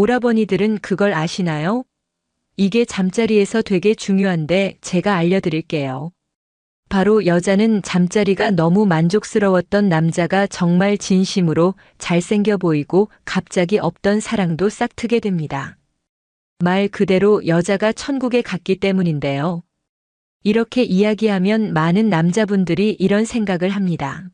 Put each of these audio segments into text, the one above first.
오라버니들은 그걸 아시나요? 이게 잠자리에서 되게 중요한데 제가 알려드릴게요. 바로 여자는 잠자리가 너무 만족스러웠던 남자가 정말 진심으로 잘생겨 보이고 갑자기 없던 사랑도 싹트게 됩니다. 말 그대로 여자가 천국에 갔기 때문인데요. 이렇게 이야기하면 많은 남자분들이 이런 생각을 합니다.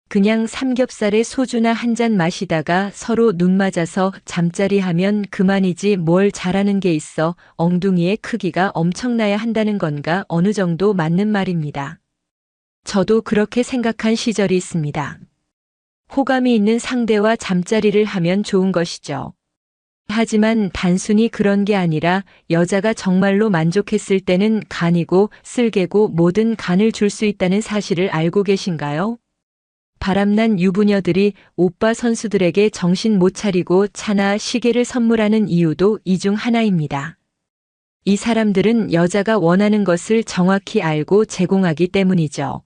그냥 삼겹살에 소주나 한 잔 마시다가 서로 눈 맞아서 잠자리 하면 그만이지 뭘 잘하는 게 있어 엉둥이의 크기가 엄청나야 한다는 건가 어느 정도 맞는 말입니다. 저도 그렇게 생각한 시절이 있습니다. 호감이 있는 상대와 잠자리를 하면 좋은 것이죠. 하지만 단순히 그런 게 아니라 여자가 정말로 만족했을 때는 간이고 쓸개고 모든 간을 줄 수 있다는 사실을 알고 계신가요? 바람난 유부녀들이 오빠 선수들에게 정신 못 차리고 차나 시계를 선물하는 이유도 이 중 하나입니다. 이 사람들은 여자가 원하는 것을 정확히 알고 제공하기 때문이죠.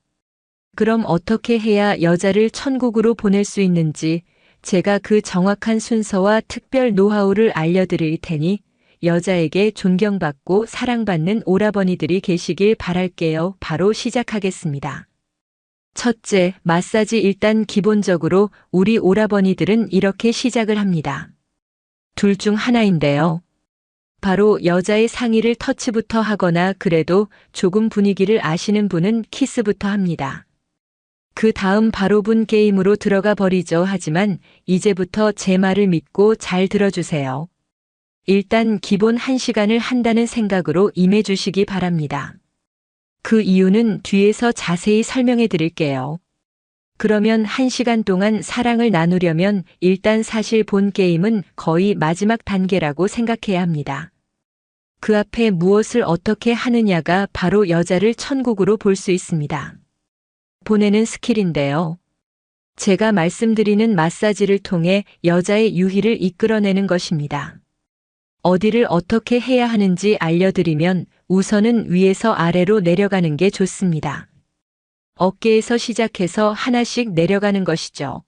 그럼 어떻게 해야 여자를 천국으로 보낼 수 있는지 제가 그 정확한 순서와 특별 노하우를 알려드릴 테니 여자에게 존경받고 사랑받는 오라버니들이 계시길 바랄게요. 바로 시작하겠습니다. 첫째, 마사지. 일단 기본적으로 우리 오라버니들은 이렇게 시작을 합니다. 둘 중 하나인데요. 바로 여자의 상의를 터치부터 하거나 그래도 조금 분위기를 아시는 분은 키스부터 합니다. 그 다음 바로 분 게임으로 들어가 버리죠. 하지만 이제부터 제 말을 믿고 잘 들어주세요. 일단 기본 1시간을 한다는 생각으로 임해주시기 바랍니다. 그 이유는 뒤에서 자세히 설명해 드릴게요. 그러면 1시간 동안 사랑을 나누려면 일단 사실 본 게임은 거의 마지막 단계라고 생각해야 합니다. 그 앞에 무엇을 어떻게 하느냐가 바로 여자를 천국으로 볼 수 있습니다. 보내는 스킬인데요. 제가 말씀드리는 마사지를 통해 여자의 유희를 이끌어내는 것입니다. 어디를 어떻게 해야 하는지 알려드리면 우선은 위에서 아래로 내려가는 게 좋습니다. 어깨에서 시작해서 하나씩 내려가는 것이죠.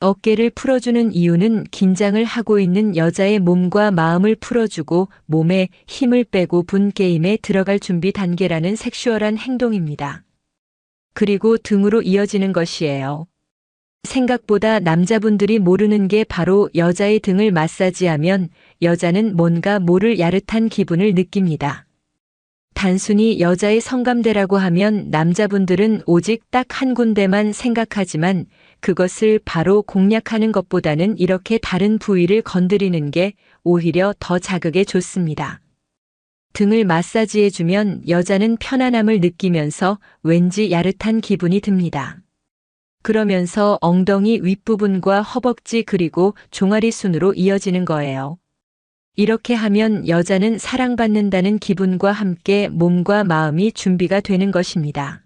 어깨를 풀어주는 이유는 긴장을 하고 있는 여자의 몸과 마음을 풀어주고 몸에 힘을 빼고 분 게임에 들어갈 준비 단계라는 섹슈얼한 행동입니다. 그리고 등으로 이어지는 것이에요. 생각보다 남자분들이 모르는 게 바로 여자의 등을 마사지하면 여자는 뭔가 모를 야릇한 기분을 느낍니다. 단순히 여자의 성감대라고 하면 남자분들은 오직 딱 한 군데만 생각하지만 그것을 바로 공략하는 것보다는 이렇게 다른 부위를 건드리는 게 오히려 더 자극에 좋습니다. 등을 마사지해주면 여자는 편안함을 느끼면서 왠지 야릇한 기분이 듭니다. 그러면서 엉덩이 윗부분과 허벅지 그리고 종아리 순으로 이어지는 거예요. 이렇게 하면 여자는 사랑받는다는 기분과 함께 몸과 마음이 준비가 되는 것입니다.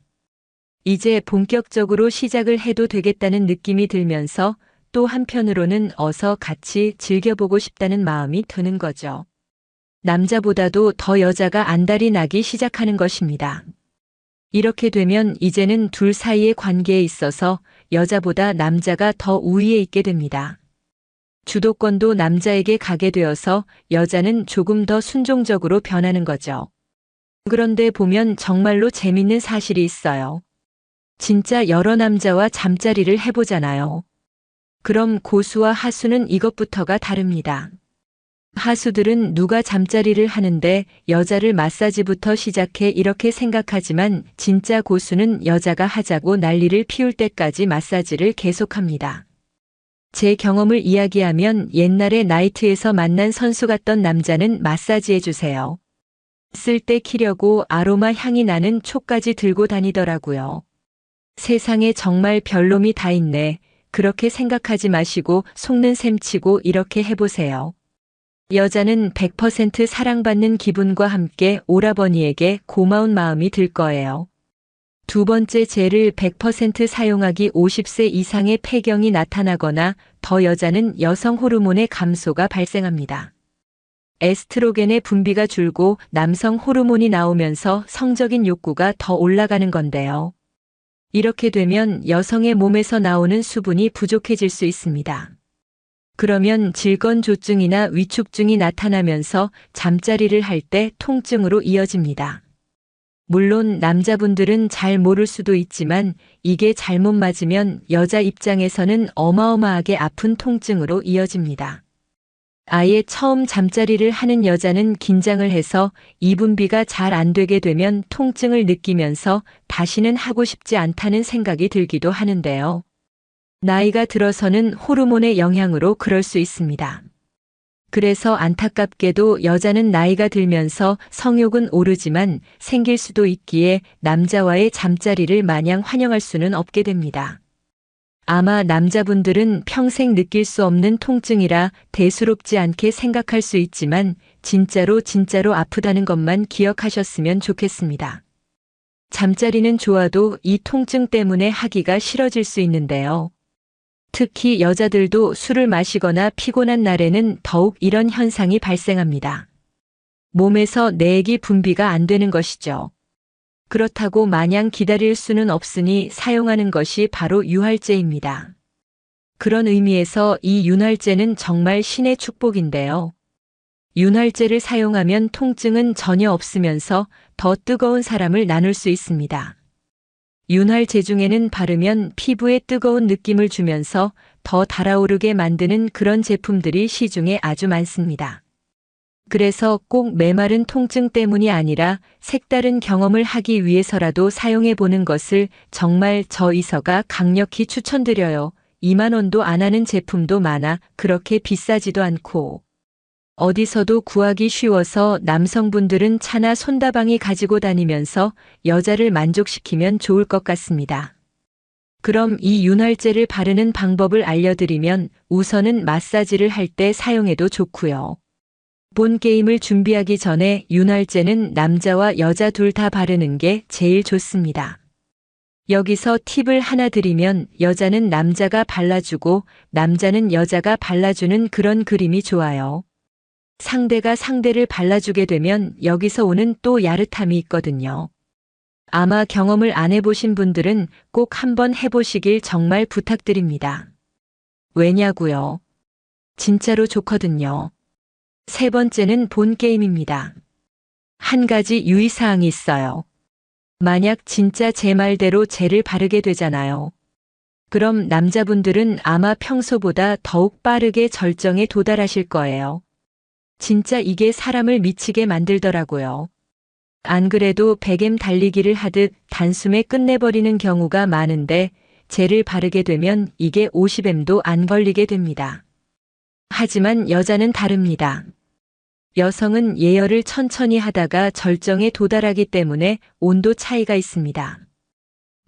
이제 본격적으로 시작을 해도 되겠다는 느낌이 들면서 또 한편으로는 어서 같이 즐겨보고 싶다는 마음이 드는 거죠. 남자보다도 더 여자가 안달이 나기 시작하는 것입니다. 이렇게 되면 이제는 둘 사이의 관계에 있어서 여자보다 남자가 더 우위에 있게 됩니다. 주도권도 남자에게 가게 되어서 여자는 조금 더 순종적으로 변하는 거죠. 그런데 보면 정말로 재밌는 사실이 있어요. 진짜 여러 남자와 잠자리를 해보잖아요. 그럼 고수와 하수는 이것부터가 다릅니다. 하수들은 누가 잠자리를 하는데 여자를 마사지부터 시작해 이렇게 생각하지만 진짜 고수는 여자가 하자고 난리를 피울 때까지 마사지를 계속합니다. 제 경험을 이야기하면 옛날에 나이트에서 만난 선수 같던 남자는 마사지해주세요. 쓸 때 키려고 아로마 향이 나는 촉까지 들고 다니더라고요. 세상에 정말 별놈이 다 있네. 그렇게 생각하지 마시고 속는 셈 치고 이렇게 해보세요. 여자는 100% 사랑받는 기분과 함께 오라버니에게 고마운 마음이 들 거예요. 두 번째, 젤을 100% 사용하기. 50세 이상의 폐경이 나타나거나 더 여자는 여성 호르몬의 감소가 발생합니다. 에스트로겐의 분비가 줄고 남성 호르몬이 나오면서 성적인 욕구가 더 올라가는 건데요. 이렇게 되면 여성의 몸에서 나오는 수분이 부족해질 수 있습니다. 그러면 질건조증이나 위축증이 나타나면서 잠자리를 할 때 통증으로 이어집니다. 물론 남자분들은 잘 모를 수도 있지만 이게 잘못 맞으면 여자 입장에서는 어마어마하게 아픈 통증으로 이어집니다. 아예 처음 잠자리를 하는 여자는 긴장을 해서 이분비가 잘 안 되게 되면 통증을 느끼면서 다시는 하고 싶지 않다는 생각이 들기도 하는데요. 나이가 들어서는 호르몬의 영향으로 그럴 수 있습니다. 그래서 안타깝게도 여자는 나이가 들면서 성욕은 오르지만 생길 수도 있기에 남자와의 잠자리를 마냥 환영할 수는 없게 됩니다. 아마 남자분들은 평생 느낄 수 없는 통증이라 대수롭지 않게 생각할 수 있지만 진짜로 아프다는 것만 기억하셨으면 좋겠습니다. 잠자리는 좋아도 이 통증 때문에 하기가 싫어질 수 있는데요. 특히 여자들도 술을 마시거나 피곤한 날에는 더욱 이런 현상이 발생합니다. 몸에서 내액이 분비가 안 되는 것이죠. 그렇다고 마냥 기다릴 수는 없으니 사용하는 것이 바로 유활제입니다. 그런 의미에서 이 윤활제는 정말 신의 축복인데요. 윤활제를 사용하면 통증은 전혀 없으면서 더 뜨거운 사람을 나눌 수 있습니다. 윤활제 중에는 바르면 피부에 뜨거운 느낌을 주면서 더 달아오르게 만드는 그런 제품들이 시중에 아주 많습니다. 그래서 꼭 메마른 통증 때문이 아니라 색다른 경험을 하기 위해서라도 사용해 보는 것을 정말 저 이서가 강력히 추천드려요. 2만 원도 안 하는 제품도 많아 그렇게 비싸지도 않고 어디서도 구하기 쉬워서 남성분들은 차나 손다방이 가지고 다니면서 여자를 만족시키면 좋을 것 같습니다. 그럼 이 윤활제를 바르는 방법을 알려드리면 우선은 마사지를 할 때 사용해도 좋고요. 본 게임을 준비하기 전에 윤활제는 남자와 여자 둘 다 바르는 게 제일 좋습니다. 여기서 팁을 하나 드리면 여자는 남자가 발라주고 남자는 여자가 발라주는 그런 그림이 좋아요. 상대가 상대를 발라주게 되면 여기서 오는 또 야릇함이 있거든요. 아마 경험을 안 해보신 분들은 꼭 한번 해보시길 정말 부탁드립니다. 왜냐고요? 진짜로 좋거든요. 세 번째는 본 게임입니다. 한 가지 유의사항이 있어요. 만약 진짜 제 말대로 젤을 바르게 되잖아요. 그럼 남자분들은 아마 평소보다 더욱 빠르게 절정에 도달하실 거예요. 진짜 이게 사람을 미치게 만들더라고요. 안 그래도 100M 달리기를 하듯 단숨에 끝내버리는 경우가 많은데 젤을 바르게 되면 이게 50M도 안 걸리게 됩니다. 하지만 여자는 다릅니다. 여성은 예열을 천천히 하다가 절정에 도달하기 때문에 온도 차이가 있습니다.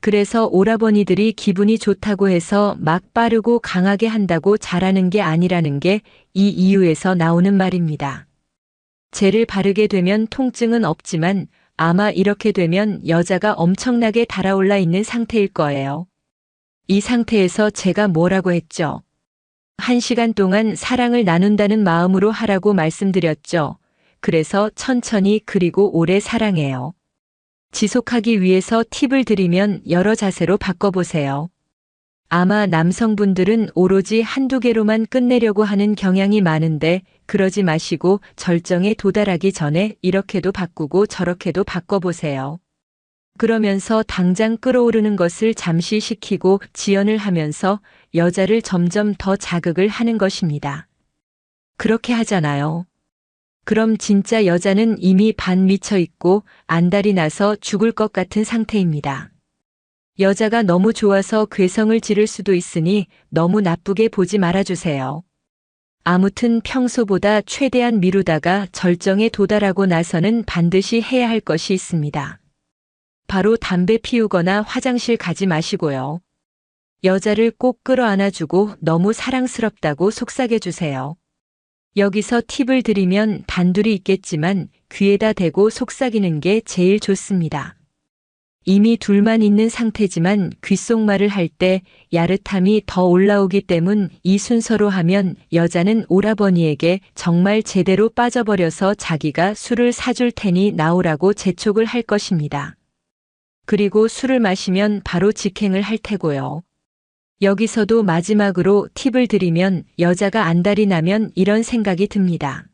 그래서 오라버니들이 기분이 좋다고 해서 막 빠르고 강하게 한다고 잘하는 게 아니라는 게 이 이유에서 나오는 말입니다. 젤을 바르게 되면 통증은 없지만 아마 이렇게 되면 여자가 엄청나게 달아올라 있는 상태일 거예요. 이 상태에서 제가 뭐라고 했죠? 1시간 동안 사랑을 나눈다는 마음으로 하라고 말씀드렸죠. 그래서 천천히 그리고 오래 사랑해요. 지속하기 위해서 팁을 드리면 여러 자세로 바꿔보세요. 아마 남성분들은 오로지 한두 개로만 끝내려고 하는 경향이 많은데 그러지 마시고 절정에 도달하기 전에 이렇게도 바꾸고 저렇게도 바꿔보세요. 그러면서 당장 끓어오르는 것을 잠시 식히고 지연을 하면서 여자를 점점 더 자극을 하는 것입니다. 그렇게 하잖아요. 그럼 진짜 여자는 이미 반 미쳐 있고 안달이 나서 죽을 것 같은 상태입니다. 여자가 너무 좋아서 괴성을 지를 수도 있으니 너무 나쁘게 보지 말아주세요. 아무튼 평소보다 최대한 미루다가 절정에 도달하고 나서는 반드시 해야 할 것이 있습니다. 바로 담배 피우거나 화장실 가지 마시고요. 여자를 꼭 끌어안아주고 너무 사랑스럽다고 속삭여주세요. 여기서 팁을 드리면 단둘이 있겠지만 귀에다 대고 속삭이는 게 제일 좋습니다. 이미 둘만 있는 상태지만 귓속말을 할 때 야릇함이 더 올라오기 때문 이 순서로 하면 여자는 오라버니에게 정말 제대로 빠져버려서 자기가 술을 사줄 테니 나오라고 재촉을 할 것입니다. 그리고 술을 마시면 바로 직행을 할 테고요. 여기서도 마지막으로 팁을 드리면 여자가 안달이 나면 이런 생각이 듭니다.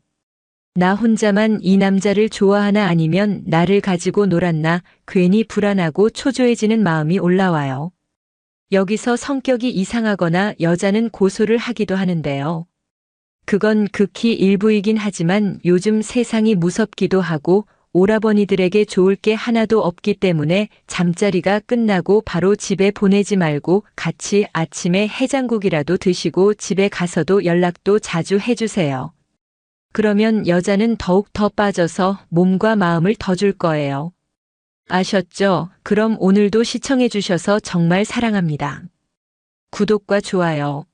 나 혼자만 이 남자를 좋아하나 아니면 나를 가지고 놀았나 괜히 불안하고 초조해지는 마음이 올라와요. 여기서 성격이 이상하거나 여자는 고소를 하기도 하는데요. 그건 극히 일부이긴 하지만 요즘 세상이 무섭기도 하고 오라버니들에게 좋을 게 하나도 없기 때문에 잠자리가 끝나고 바로 집에 보내지 말고 같이 아침에 해장국이라도 드시고 집에 가서도 연락도 자주 해주세요. 그러면 여자는 더욱 더 빠져서 몸과 마음을 더 줄 거예요. 아셨죠? 그럼 오늘도 시청해주셔서 정말 사랑합니다. 구독과 좋아요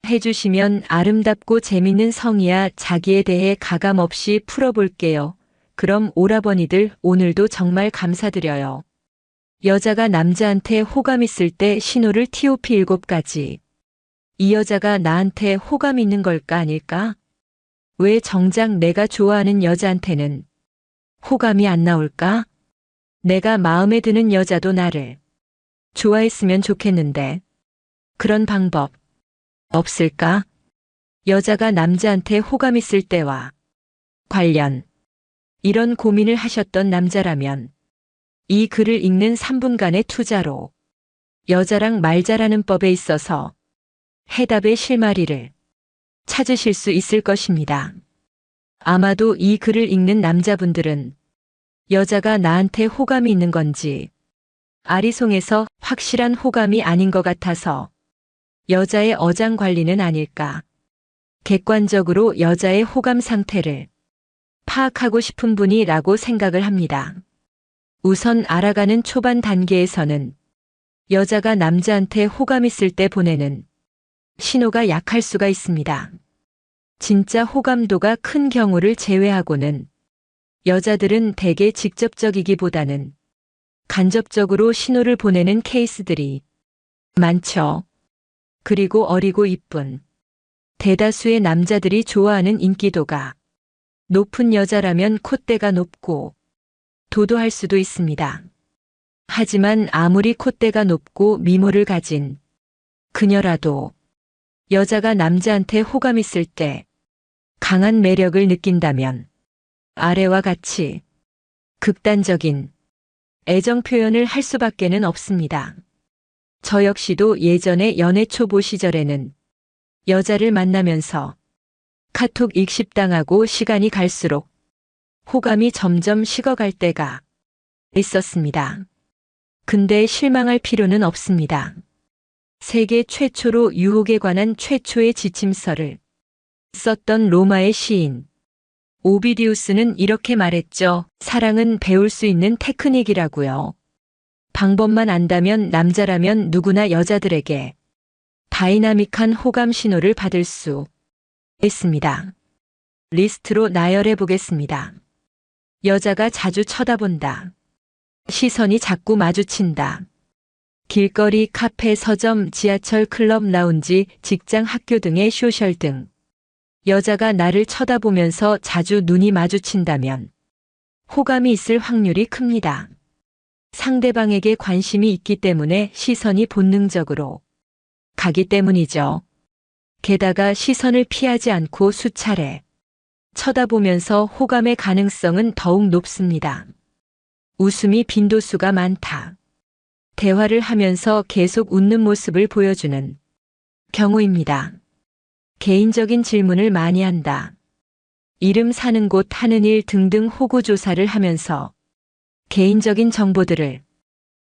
해주시면 아름답고 재밌는 성의야 자기에 대해 가감없이 풀어볼게요. 그럼 오라버니들 오늘도 정말 감사드려요. 여자가 남자한테 호감 있을 때 신호를 TOP 7가지. 이 여자가 나한테 호감 있는 걸까 아닐까? 왜 정작 내가 좋아하는 여자한테는 호감이 안 나올까? 내가 마음에 드는 여자도 나를 좋아했으면 좋겠는데 그런 방법 없을까? 여자가 남자한테 호감 있을 때와 관련 이런 고민을 하셨던 남자라면 이 글을 읽는 3분간의 투자로 여자랑 말 잘하는 법에 있어서 해답의 실마리를 찾으실 수 있을 것입니다. 아마도 이 글을 읽는 남자분들은 여자가 나한테 호감이 있는 건지 아리송해서 확실한 호감이 아닌 것 같아서 여자의 어장 관리는 아닐까. 객관적으로 여자의 호감 상태를 파악하고 싶은 분이라고 생각을 합니다. 우선 알아가는 초반 단계에서는 여자가 남자한테 호감 있을 때 보내는 신호가 약할 수가 있습니다. 진짜 호감도가 큰 경우를 제외하고는 여자들은 대개 직접적이기보다는 간접적으로 신호를 보내는 케이스들이 많죠. 그리고 어리고 이쁜 대다수의 남자들이 좋아하는 인기도가 높은 여자라면 콧대가 높고 도도할 수도 있습니다. 하지만 아무리 콧대가 높고 미모를 가진 그녀라도 여자가 남자한테 호감 있을 때 강한 매력을 느낀다면 아래와 같이 극단적인 애정 표현을 할 수밖에는 없습니다. 저 역시도 예전에 연애 초보 시절에는 여자를 만나면서 카톡 익십당하고 시간이 갈수록 호감이 점점 식어갈 때가 있었습니다. 근데 실망할 필요는 없습니다. 세계 최초로 유혹에 관한 최초의 지침서를 썼던 로마의 시인 오비디우스는 이렇게 말했죠. 사랑은 배울 수 있는 테크닉이라고요. 방법만 안다면 남자라면 누구나 여자들에게 다이나믹한 호감 신호를 받을 수 있습니다. 리스트로 나열해 보겠습니다. 여자가 자주 쳐다본다. 시선이 자꾸 마주친다. 길거리, 카페, 서점, 지하철, 클럽, 라운지, 직장, 학교 등의 소셜 등 여자가 나를 쳐다보면서 자주 눈이 마주친다면 호감이 있을 확률이 큽니다. 상대방에게 관심이 있기 때문에 시선이 본능적으로 가기 때문이죠. 게다가 시선을 피하지 않고 수차례 쳐다보면서 호감의 가능성은 더욱 높습니다. 웃음이 빈도수가 많다. 대화를 하면서 계속 웃는 모습을 보여주는 경우입니다. 개인적인 질문을 많이 한다. 이름, 사는 곳, 하는 일 등등 호구조사를 하면서 개인적인 정보들을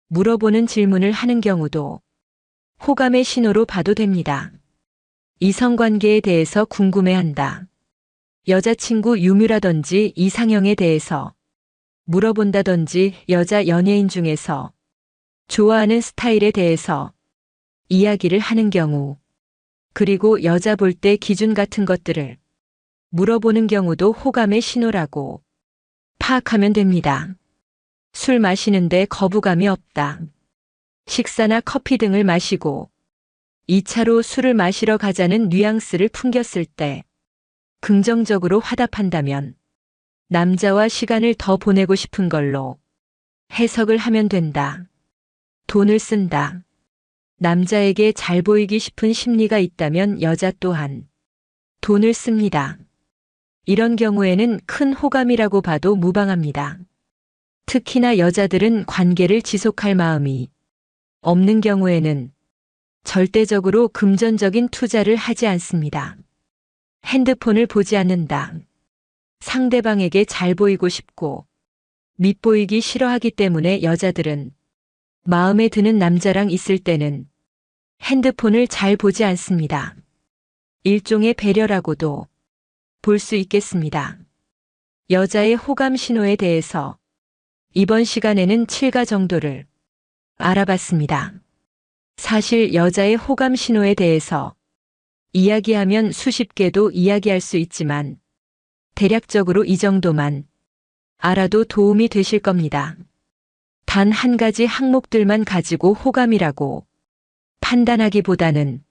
물어보는 질문을 하는 경우도 호감의 신호로 봐도 됩니다. 이성관계에 대해서 궁금해한다. 여자친구 유무라든지 이상형에 대해서 물어본다든지 여자 연예인 중에서 좋아하는 스타일에 대해서 이야기를 하는 경우, 그리고 여자 볼 때 기준 같은 것들을 물어보는 경우도 호감의 신호라고 파악하면 됩니다. 술 마시는데 거부감이 없다. 식사나 커피 등을 마시고 2차로 술을 마시러 가자는 뉘앙스를 풍겼을 때 긍정적으로 화답한다면 남자와 시간을 더 보내고 싶은 걸로 해석을 하면 된다. 돈을 쓴다. 남자에게 잘 보이기 싶은 심리가 있다면 여자 또한 돈을 씁니다. 이런 경우에는 큰 호감이라고 봐도 무방합니다. 특히나 여자들은 관계를 지속할 마음이 없는 경우에는 절대적으로 금전적인 투자를 하지 않습니다. 핸드폰을 보지 않는다. 상대방에게 잘 보이고 싶고 밉보이기 싫어하기 때문에 여자들은 마음에 드는 남자랑 있을 때는 핸드폰을 잘 보지 않습니다. 일종의 배려라고도 볼 수 있겠습니다. 여자의 호감 신호에 대해서 이번 시간에는 7가 정도를 알아봤습니다. 사실 여자의 호감 신호에 대해서 이야기하면 수십 개도 이야기할 수 있지만 대략적으로 이 정도만 알아도 도움이 되실 겁니다. 단 한 가지 항목들만 가지고 호감이라고 판단하기보다는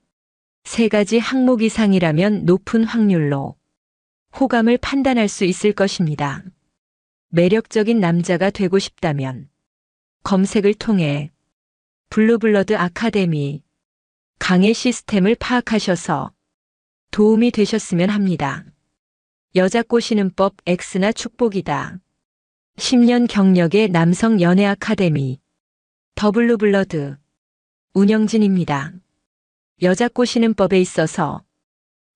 세 가지 항목 이상이라면 높은 확률로 호감을 판단할 수 있을 것입니다. 매력적인 남자가 되고 싶다면 검색을 통해 블루블러드 아카데미 강의 시스템을 파악하셔서 도움이 되셨으면 합니다. 여자 꼬시는 법 X나 축복이다. 10년 경력의 남성 연애 아카데미 더블루블러드 운영진입니다. 여자 꼬시는 법에 있어서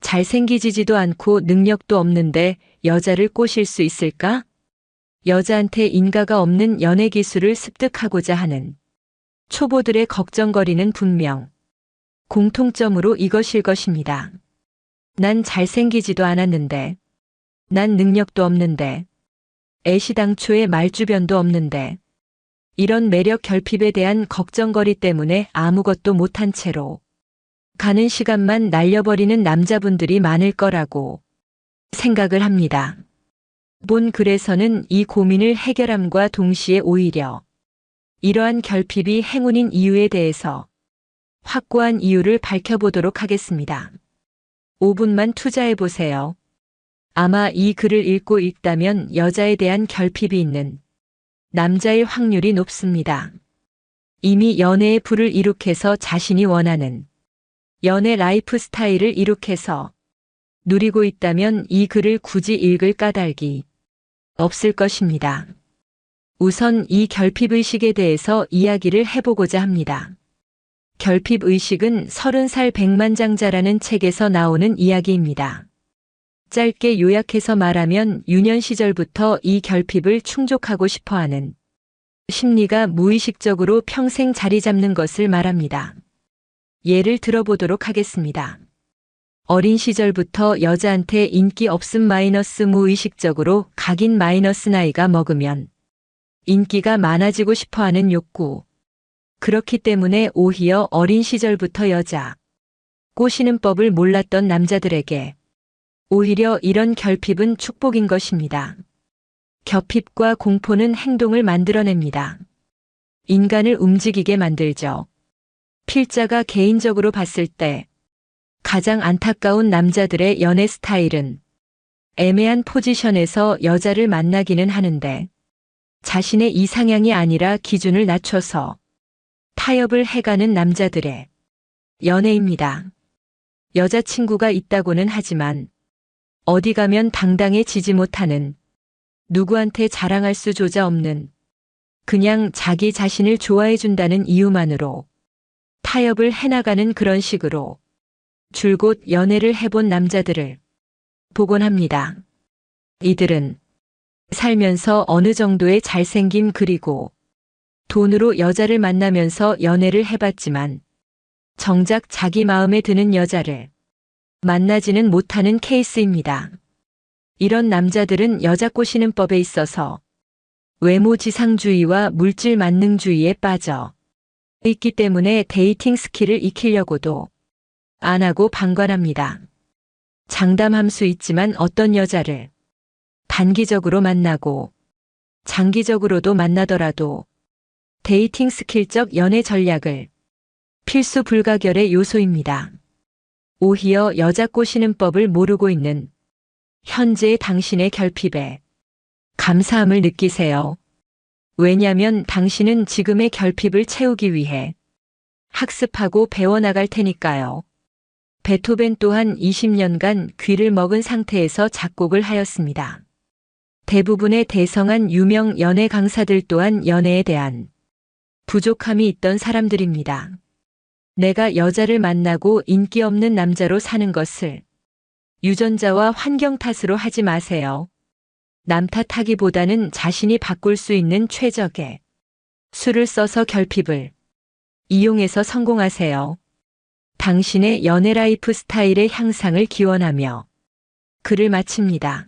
잘생기지도 않고 능력도 없는데 여자를 꼬실 수 있을까? 여자한테 인가가 없는 연애 기술을 습득하고자 하는 초보들의 걱정거리는 분명 공통점으로 이것일 것입니다. 난 잘생기지도 않았는데, 난 능력도 없는데, 애시당초에 말주변도 없는데, 이런 매력 결핍에 대한 걱정거리 때문에 아무것도 못한 채로 가는 시간만 날려버리는 남자분들이 많을 거라고 생각을 합니다. 본 글에서는 이 고민을 해결함과 동시에 오히려 이러한 결핍이 행운인 이유에 대해서 확고한 이유를 밝혀보도록 하겠습니다. 5분만 투자해보세요. 아마 이 글을 읽고 있다면 여자에 대한 결핍이 있는 남자일 확률이 높습니다. 이미 연애의 불을 이룩해서 자신이 원하는 연애 라이프 스타일을 이룩해서 누리고 있다면 이 글을 굳이 읽을 까닭이 없을 것입니다. 우선 이 결핍의식에 대해서 이야기를 해보고자 합니다. 결핍의식은 30살 백만장자라는 책에서 나오는 이야기입니다. 짧게 요약해서 말하면 유년 시절부터 이 결핍을 충족하고 싶어하는 심리가 무의식적으로 평생 자리 잡는 것을 말합니다. 예를 들어보도록 하겠습니다. 어린 시절부터 여자한테 인기 없음 마이너스 무의식적으로 각인 마이너스 나이가 먹으면 인기가 많아지고 싶어하는 욕구. 그렇기 때문에 오히려 어린 시절부터 여자 꼬시는 법을 몰랐던 남자들에게 오히려 이런 결핍은 축복인 것입니다. 결핍과 공포는 행동을 만들어냅니다. 인간을 움직이게 만들죠. 필자가 개인적으로 봤을 때 가장 안타까운 남자들의 연애 스타일은 애매한 포지션에서 여자를 만나기는 하는데 자신의 이상향이 아니라 기준을 낮춰서 타협을 해가는 남자들의 연애입니다. 여자친구가 있다고는 하지만 어디 가면 당당해지지 못하는, 누구한테 자랑할 수조차 없는, 그냥 자기 자신을 좋아해준다는 이유만으로 타협을 해나가는 그런 식으로 줄곧 연애를 해본 남자들을 보곤 합니다. 이들은 살면서 어느 정도의 잘생김 그리고 돈으로 여자를 만나면서 연애를 해봤지만 정작 자기 마음에 드는 여자를 만나지는 못하는 케이스입니다. 이런 남자들은 여자 꼬시는 법에 있어서 외모 지상주의와 물질 만능주의에 빠져 있기 때문에 데이팅 스킬을 익히려고도 안 하고 방관합니다. 장담할 수 있지만 어떤 여자를 단기적으로 만나고 장기적으로도 만나더라도 데이팅 스킬적 연애 전략을 필수 불가결의 요소입니다. 오히려 여자 꼬시는 법을 모르고 있는 현재의 당신의 결핍에 감사함을 느끼세요. 왜냐면 당신은 지금의 결핍을 채우기 위해 학습하고 배워나갈 테니까요. 베토벤 또한 20년간 귀를 먹은 상태에서 작곡을 하였습니다. 대부분의 대성한 유명 연애 강사들 또한 연애에 대한 부족함이 있던 사람들입니다. 내가 여자를 만나고 인기 없는 남자로 사는 것을 유전자와 환경 탓으로 하지 마세요. 남 탓하기보다는 자신이 바꿀 수 있는 최적의 수를 써서 결핍을 이용해서 성공하세요. 당신의 연애 라이프 스타일의 향상을 기원하며 글을 마칩니다.